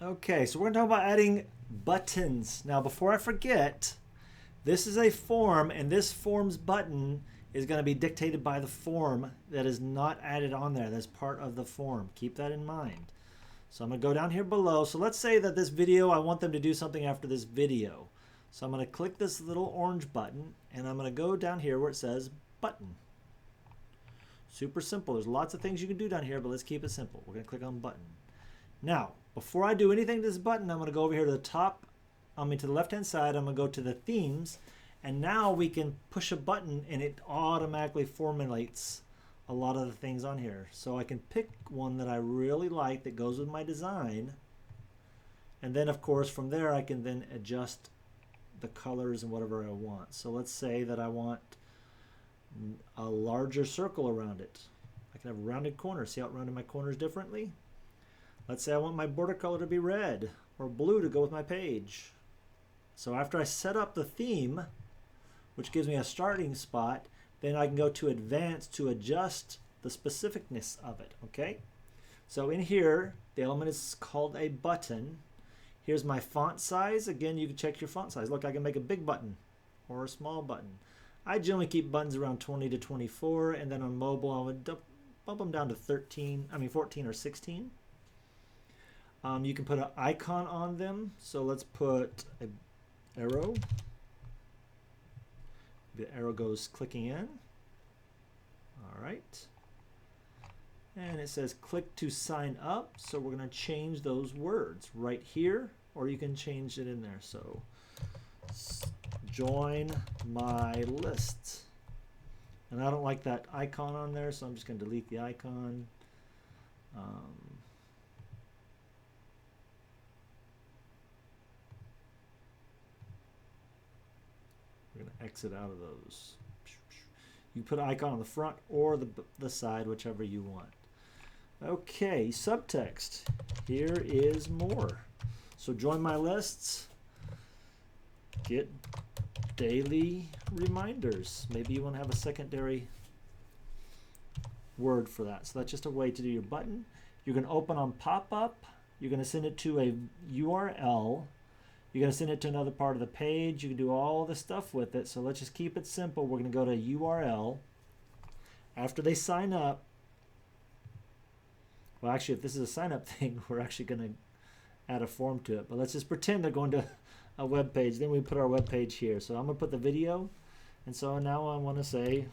Okay, so we're going to talk about adding buttons. Now, before I forget, this is a form, and this form's button is going to be dictated by the form that is not added on there. That's part of the form. Keep that in mind. So I'm going to go down here below. So let's say that this video, I want them to do something after this video. So I'm going to click this little orange button, and I'm going to go down here where it says button. Super simple. There's lots of things you can do down here, but let's keep it simple. We're going to click on button. Now, before I do anything to this button, I'm going to go over here to the top, to the left-hand side. I'm going to go to the themes, and now we can push a button, and it automatically formulates a lot of the things on here. So I can pick one that I really like that goes with my design, and then, of course, from there, I can then adjust the colors and whatever I want. So let's say that I want a larger circle around it. I can have rounded corners. See how it rounded my corners differently? Let's say I want my border color to be red or blue to go with my page. So after I set up the theme, which gives me a starting spot, then I can go to advanced to adjust the specificness of it, okay? So in here, the element is called a button. Here's my font size. Again, you can check your font size. Look, I can make a big button or a small button. I generally keep buttons around 20 to 24, and then on mobile, I would bump them down to 14 or 16. You can put an icon on them. So let's put an arrow. The arrow goes clicking in. All right. And it says click to sign up. So we're going to change those words right here, or you can change it in there. So join my list. And I don't like that icon on there, so I'm just going to delete the icon. We're going to exit out of those. You put an icon on the front or the side, whichever you want. Okay, subtext. Here is more. So join my lists. Get daily reminders. Maybe you want to have a secondary word for that. So that's just a way to do your button. You're going to open on pop-up. You're going to send it to a URL. You're going to send it to another part of the page. You can do all the stuff with it. So let's just keep it simple. We're going to go to URL. After they sign up, well, actually, if this is a sign-up thing, we're actually going to add a form to it. But let's just pretend they're going to a web page. Then we put our web page here. So I'm going to put the video. And so now I want to say,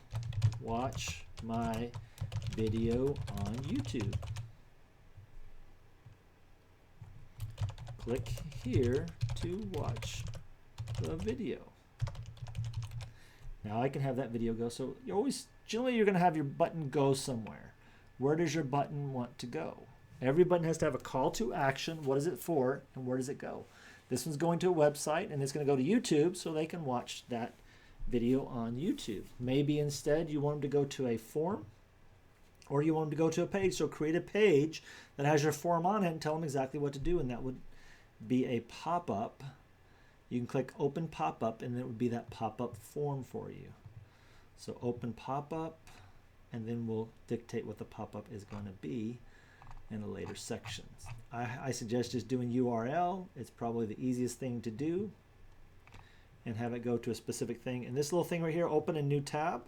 watch my video on YouTube. Click here to watch the video. Now I can have that video go. So generally you're going to have your button go somewhere. Where does your button want to go? Every button has to have a call to action. What is it for, and where does it go? This one's going to a website, and it's going to go to YouTube so they can watch that video on YouTube. Maybe instead you want them to go to a form, or you want them to go to a page. So create a page that has your form on it and tell them exactly what to do, and that would be a pop-up. You can click open pop-up, and it would be that pop-up form for you. So open pop-up, and then we'll dictate what the pop-up is going to be in a later section. I suggest just doing URL. It's probably the easiest thing to do, and have it go to a specific thing. And this little thing right here, open a new tab.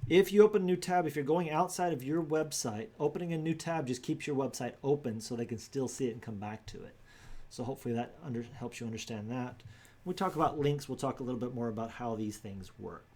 If you open a new tab, if you're going outside of your website, opening a new tab just keeps your website open so they can still see it and come back to it. So hopefully that helps you understand that. When we talk about links, we'll talk a little bit more about how these things work.